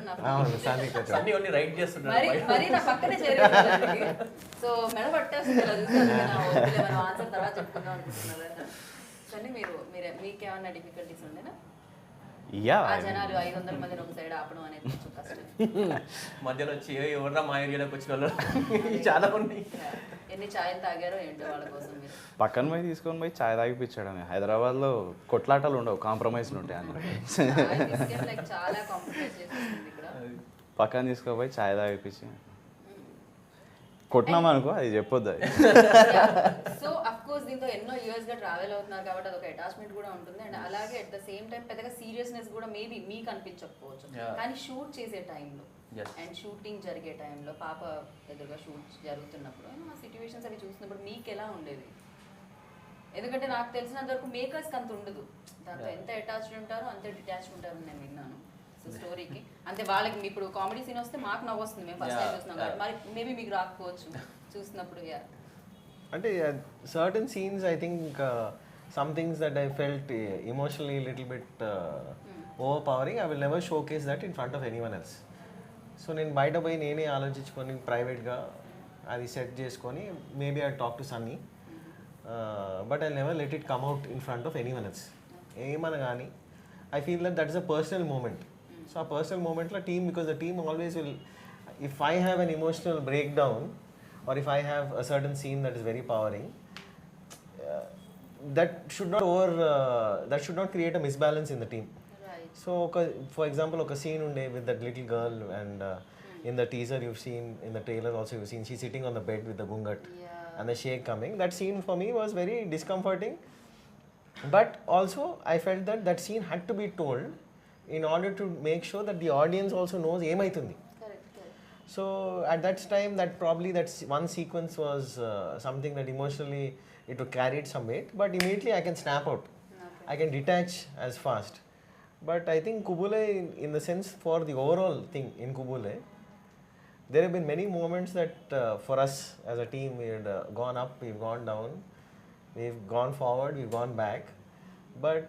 సన్నీ ఓన్లీ రైట్ చేస్తున్నారు, మరి నా పక్కనే చేరేది. సో మెడ పట్టేస్తుంది మనం ఆన్సర్ తర్వాత చెప్పుకుందాం అనుకుంటున్నారు. సన్నీ మీకేమన్నా డిఫికల్టీస్ ఉండేనా? జనాలు 500 మందిని ఒక సైడ్ ఆపడం అనేది కొంచెం కష్టం. మధ్యలో వచ్చి ఎవర్రా మా ఏరియాలోకి వచ్చిన వాళ్ళు చాలా మంది. ఎన్ని ఛాయలు తాగారో ఏంటో వాళ్ళ కోసం మీరు. పక్కన పోయి తీసుకొని పోయి ఛాయ్ తాగిపించడం. హైదరాబాద్లో కొట్లాటలు ఉండవు, కాంప్రమైజ్లు ఉంటాయి అందరూ. చాలా కాంప్రమైజ్ చేస్తుంది ఇక్కడ. పక్కన తీసుకుపోయి ఛాయ్ తాగిపించి కొట్టినాం అనుకో, అది చెప్పొద్దు. అది సో అఫ్ కోర్స్ దీంతో ఎన్నో ఇయర్స్ గా ట్రావెల్ అవుతున్నారు కాబట్టి అదొక అటాచ్మెంట్ కూడా ఉంటుంది. అండ్ అలాగే అట్ ద సేమ్ టైం పెద్దగా సీరియస్నెస్ కూడా మేబీ మీకు అనిపించకపోవచ్చు, కానీ షూట్ చేసే టైంలో అండ్ షూటింగ్ జరిగే టైంలో పాప ఎదురుగా షూట్ జరుగుతున్నప్పుడు ఆ సిచ్యువేషన్స్ అవి చూసినప్పుడు మీకు ఎలా ఉండేది? ఎందుకంటే నాకు తెలిసినంత వరకు మేకర్స్కి అంత ఉండదు, దాంతో ఎంత అటాచ్డ్ ఉంటారో అంతే డిటాచ్డ్ ఉంటారని నేను విన్నాను. స్టోరీకి అంతే. వాళ్ళకి ఇప్పుడు కామెడీ సీన్ వస్తే మాకు నవ్వు వస్తుంది, మేము ఫస్ట్ టైం చూస్తున్నాం కాబట్టి. మరి మేబీ మీకు రాకపోవచ్చు చూసినప్పుడు. అంటే certain scenes I think some things that I felt emotionally little bit overpowering, I will never showcase that in front of anyone else. So నేను బయట పోయి నేనే ఆలోచించుకొని ప్రైవేట్గా అది సెట్ చేసుకొని maybe I talk to Sunny, but I never let it come out in front of anyone else. ఏమన్నా కానీ I feel that is a personal moment. So ఆ పర్సనల్ మూమెంట్లో team, because the team always will, if I have an emotional breakdown or if I have a certain scene that is very powering, that should not create a misbalance in the team. Right. So for example, a scene unde with that little girl, and in the teaser you've seen, in the trailer also you've seen, she's sitting on the bed with the gungat and the shake coming. That scene for me was very discomforting, but also I felt that that scene had to be told in order to make sure that the audience also knows emaitundi. Correct. So at that time, that one sequence was something that emotionally it carried some weight, but immediately I can snap out. Okay. I can detach as fast. But I think Qubool, in the sense for the overall thing in Qubool, there have been many moments that for us as a team, we had gone up, we've gone down, we've gone forward, we've gone back. But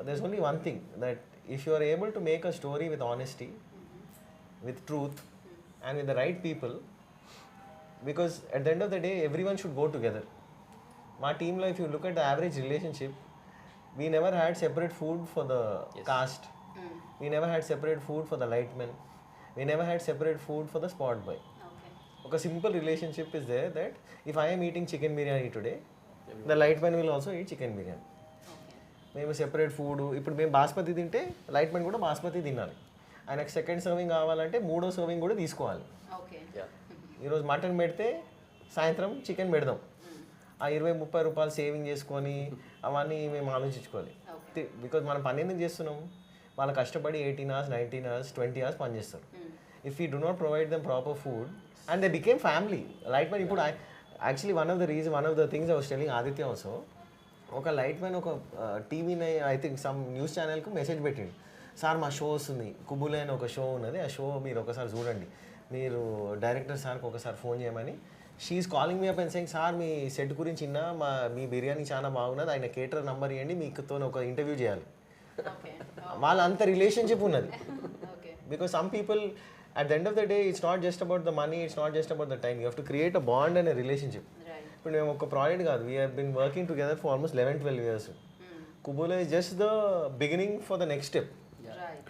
there's only one thing, that if you are able to make a story with honesty, with truth, and with the right people, because at the end of the day everyone should go together. My team life, if you look at the average relationship, we never had separate food for the cast, we never had separate food for the lightmen, we never had separate food for the spot boy. Okay. A simple relationship is there, that if I am eating chicken biryani today, the lightman will also eat chicken biryani. Okay. మేము separate food, ఇప్పుడు మేము బాస్మతి తింటే లైట్మెన్ కూడా బాస్మతి తినాలి, ఆయనకు second serving కావాలంటే మూడో serving కూడా తీసుకోవాలి. Okay. ఈరోజు మటన్ పెడితే సాయంత్రం చికెన్ పెడదాం, ఆ 20-30 రూపాయలు సేవింగ్ చేసుకొని అవన్నీ మేము ఆలోచించుకోవాలి. బికాజ్ మనం పని ఎందుకు చేస్తున్నాం, వాళ్ళు కష్టపడి 18 hours, 19 hours, 20 hours పని చేస్తారు. If you do not provide them proper food, and they became family. Lightmen ఇప్పుడు actually one of the things I was telling Aditya also, ఒక లైట్మెన్ ఒక టీవీని ఐ థింక్ సమ్ న్యూస్ ఛానల్కి మెసేజ్ పెట్టిండు, sir మా show వస్తుంది, కుబుల్ అని ఒక షో ఉన్నది, ఆ షో మీరు ఒకసారి చూడండి, మీరు డైరెక్టర్ సార్కి ఒకసారి ఫోన్ చేయమని. She is calling me up and saying, sir మీ సెట్ గురించి విన్నా, మీ బిర్యానీ చాలా బాగున్నది, ఆయన కేటర్ నంబర్ ఇవ్వండి, మీతో ఒక ఇంటర్వ్యూ చేయాలి. Okay. వాళ్ళ అంత రిలేషన్షిప్ ఉన్నది. Okay. Because some people, at the end of the day, it's not just about the money, it's not just about the time, you have to create a bond and a relationship. Right. ఇప్పుడు మేము ఒక project కాదు, we have been working together for almost 11-12 years. Qubool is just the beginning for the next step. Right.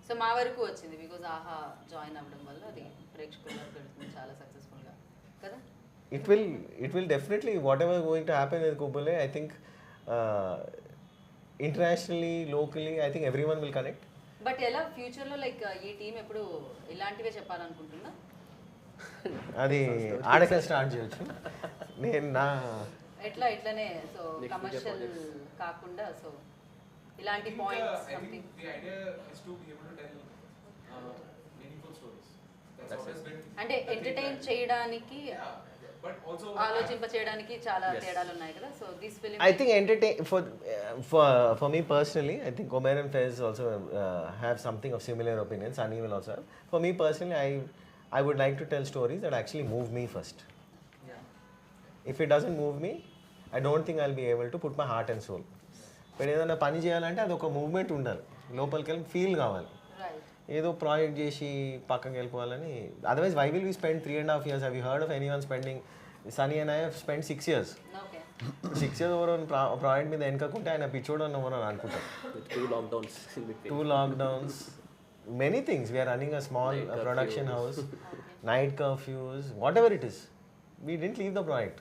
So మా వరకు వచ్చింది because ఆహా join అవ్వడం వల్ల అది ప్రేక్షకులకు వెళ్తుంది చాలా సక్సెస్ఫుల్గా కదా. It will definitely, whatever going to happen with Qubool, I think internationally, locally, I think everyone will connect. But ఎలా ఫ్యూచర్లో లైక్ ఈ టీం ఎప్పుడు ఇలాంటివే చెప్పాలనుకుంటున్నా? అది ఆడక స్టార్ట్ చేయొచ్చు. నేను నా ఇట్లానే సో కమర్షియల్ కాకుండా సో ఇలాంటి points something. The idea is to be able to tell meaningful stories. That's always been. అంటే ఎంటర్టైన్ చేయడానికి, But also ఆలోచింప చేయడానికి చాలా తేడాలు ఉన్నాయి కదా. So this film I think for me personally, I think Omer and Fez also have something of similar opinions. Sunny will also have. For me personally, I would like to tell stories that actually move me first. If it doesn't move me, I don't think I'll be able to put my heart and soul. But ఏదైనా పని చేయాలంటే అది ఒక movement ఉండాలి, లోపలికి వెళ్ళి feel కావాలి. Right. ఏదో ప్రాజెక్ట్ చేసి పక్కకి వెళ్ళిపోవాలని. Otherwise why will we spend 3.5 years? Have you heard of anyone spending? Sunny and I have spend 6 years. Okay. 6 years over project మీద వెనకకుంటే ఆయన పిచ్చోడు అని అనుకుంటాం. With 2 lockdowns in between. 2 lockdowns, many things. We are running a small production house, night curfews, whatever it is. We didn't leave the project.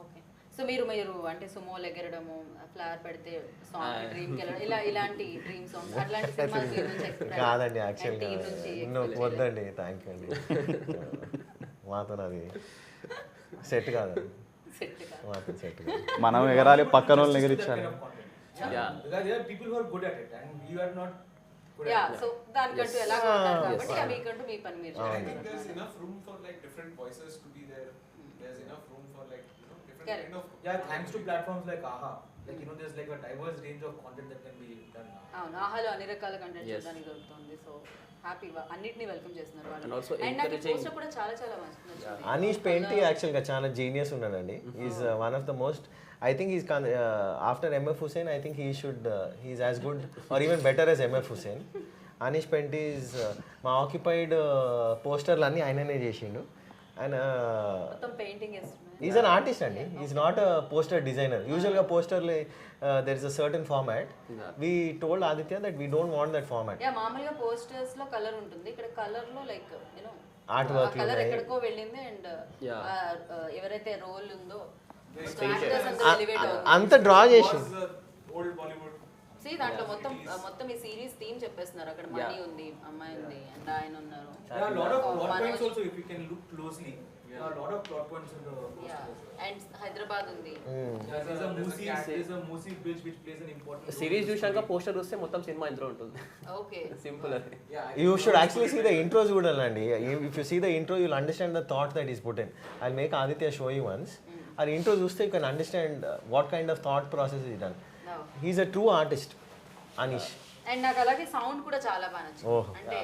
Okay. So మీరు అంటే సుమోలు ఎగరడము, flower పెడితే song డ్రీమ్కి వెళ్ళడం, ఇలాంటి డ్రీమ్ సాంగ్స్ అట్లాంటి సినిమాలు మీ నుంచి expect కాదండి, and యాక్చువల్గా team నుంచి వద్దండి, థ్యాంక్ యూ అండి. మాతో అది సెట్ కాదు, సెట్ గా. మాతో సెట్ కాదు. మనం ఎగరాలి, పక్కన వాళ్ళని ఎగరించాలి. Yeah. Because there are people who are good at it and you are not good yeah. at it. So దానికంటూ ఎలా ఉంటారు కాబట్టి మీకంటూ మీ పని మీరు I think చేస్తారు. there's enough room for like different voices to be there. There's enough room for like different Correct. kind of. Yeah, thanks to platforms like AHA. Like there's like a diverse range of content that can be done now. అవును, ఆహాలో అన్ని రకాల content Yes. చూడడానికి దొరుకుతుంది. So happy అన్నిటిని welcome చేస్తున్నారు And వాళ్ళు. also and నాకు encouraging- పోస్టర్ కూడా చాలా చాలా నచ్చింది. అనీష్ పెయింటి యాక్చువల్గా చాలా జీనియస్ ఉన్నాడండి. Is one of the most, I think is after MF Husain, I think he is as good or even better as MF Husain. Anish పెయింటి ఈజ్ మా ఆక్యుపైడ్ పోస్టర్లు అన్నీ ఆయననే చేసిండు. ఆయన మొత్తం పెయింటింగ్ వేస్తున్నాయి. ఈజ్ అన్ ఆర్టిస్ట్ అండి, is not a poster designer. యూజువల్గా పోస్టర్లో there is a certain format. We told Aditya that we don't want that format. Yeah మామూలుగా పోస్టర్స్ లో కలర్ ఉంటుంది, ఇక్కడ కలర్ లో like you know art work colour ఎక్కడికో వెళ్ళింది అండ్ ఎవరైతే రోల్ ఉందో యాక్టర్స్ అందరూ ఎలివేట్ అవుతుంది. అంత డ్రా చేసి old Bollywood. See, దాంట్లో మొత్తం ఈ సిరీస్ థీమ్ చెప్పేస్తున్నారు. అక్కడ మనీ ఉంది, అమ్మాయి ఉంది అండ్ ఆయన ఉన్నారు. There are a lot of plot points also if you can look closely. There are a lot of plot points in the poster. And Hyderabad ఉంది. There's a Musi bridge which plays an important role. Series చూసాక poster చూస్తే మొత్తం cinema ఇందులో ఉంటుంది. Okay. Simple అది. You should actually see the intros చూడాలండి. If you see the intro, you'll understand the thought that is put in. I'll make Aditya show you once. Our intro చూస్తే you can understand what kind of thought process is done. He's a true artist, Anish. And నాకు అలాగే sound కూడా చాలా బాగా నచ్చింది. Oh. అంటే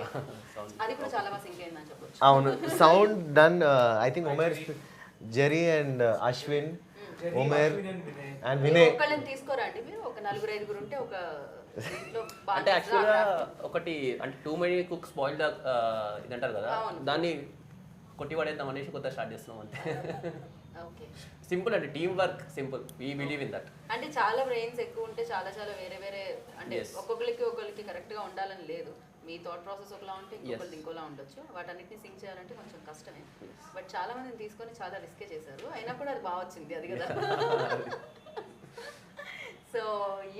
అది కూడా చాలా బాగా సింక్ అయిందని చెప్పొచ్చు. అవును, sound done I think Umer, Jerry and Ashwin, Umer and Vinay. ఒక్కళ్ళని తీసుకోరండి మీరు, ఒక 4-5 ఉంటే ఒక దీంట్లో బాగా అంటే యాక్చువల్గా ఒకటి అంటే టూ మెనీ కుక్ స్పాయిల్ ఇది అంటారు కదా, దాన్ని కొట్టి పడేద్దాం అనేసి కొత్త స్టార్ట్ చేస్తున్నాం అంతే. ఓకే. సింపుల్ అంటే team work simple, we believe in that. అంటే చాలా బ్రెయిన్స్ ఎక్కువ ఉంటే చాలా వేరే అంటే ఒక్కొక్కరికి కరెక్ట్ గా ఉండాలని లేదు. మీ థాట్ ప్రాసెస్ ఒకలా ఉంటే ఇంకొకటి ఇంకోలా ఉండొచ్చు. వాటన్నిటిని సింక్ చేయాలంటే కొంచెం కష్టమే. బట్ చాలా మందిని తీసుకొని చాలా రిస్కే చేశారు, అయినా కూడా అది బాగా వచ్చింది, అది కదా. సో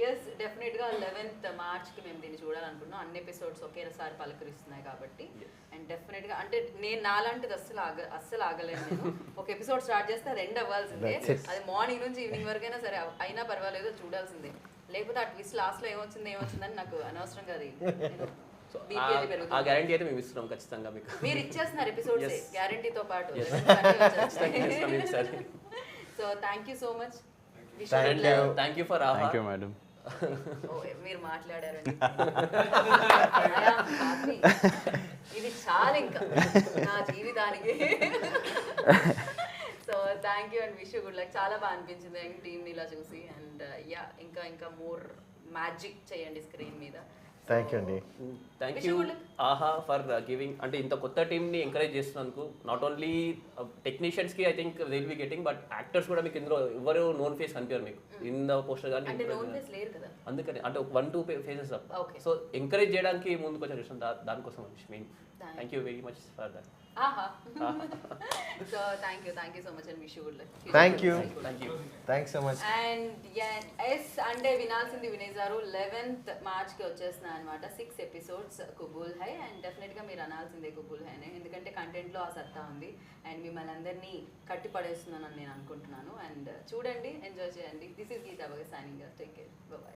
ఎస్, డెఫినెట్గా 11th మార్చ్కి మేము దీన్ని చూడాలనుకున్నాం. అన్ని ఎపిసోడ్స్ ఒకేసారి పలకరిస్తున్నాయి కాబట్టి. అండ్ డెఫినెట్గా అంటే నేను నాలాంటిది అస్సలు ఆగలేను. నేను ఒక ఎపిసోడ్ స్టార్ట్ చేస్తే అది ఎండ్ అవ్వాల్సిందే. అది మార్నింగ్ నుంచి ఈవినింగ్ వరకైనా సరే అయినా పర్వాలేదు, చూడాల్సిందే. లేకపోతే ఆ ట్విస్ట్ లాస్ట్లో ఏమొచ్చిందని నాకు అనవసరంగా అది ఆ గ్యారంటీ అయితే మేము ఇస్తున్నాం ఖచ్చితంగా మీకు. మీరు ఇచ్చేస్తున్నారు ఎపిసోడ్స్ గ్యారంటీతో పాటు. So thank you so much. Thank you for Aha. Thank you madam. మీరు మాట్లాడారండి, ఇది చాలా ఇంకా నా జీవితానికి. So thank you and wish you good luck. చాలా బాగా అనిపించింది యంగ్ టీమ్ని ఇలా చూసి. అండ్ యా ఇంకా మోర్ మ్యాజిక్ చేయండి స్క్రీన్ మీద. థ్యాంక్ యూ అండి. Thank you Aha for giving, అంటే ఇంత కొత్త టీమ్ని ఎంకరేజ్ చేస్తున్నందుకు. నాట్ ఓన్లీ టెక్నీషియన్స్కి I think they will be getting, but actors కూడా మీకు ఇందులో ఎవరు నోన్ ఫేస్ కనిపించారు మీకు ఇన్ ద పోస్టర్ కానీ. అందుకని అంటే 1-2 ఫేసెస్ తప్ప. సో ఎంకరేజ్ చేయడానికి ముందుకు వచ్చారు చూసాం, దానికోసం main. Thank you very much for that. So thank you so much and wish you good luck. Thank you. Thanks so much. And yes అంటే వినాల్సింది వినేశారు. 11th మార్చ్కి వచ్చేస్తున్నాయి అనమాట 6 ఎపిసోడ్స్ కుబూల్ హై. అండ్ డెఫినెట్గా మీరు అనాల్సిందే కుబూల్ హై అనే, ఎందుకంటే కంటెంట్లో ఆ సత్తా ఉంది. అండ్ మిమ్మల్ని అందరినీ కట్టి పడేస్తున్నానని నేను అనుకుంటున్నాను. అండ్ చూడండి, ఎంజాయ్ చేయండి. దిస్ ఈస్ గీతా బగ సైనింగ్. Take care, bye.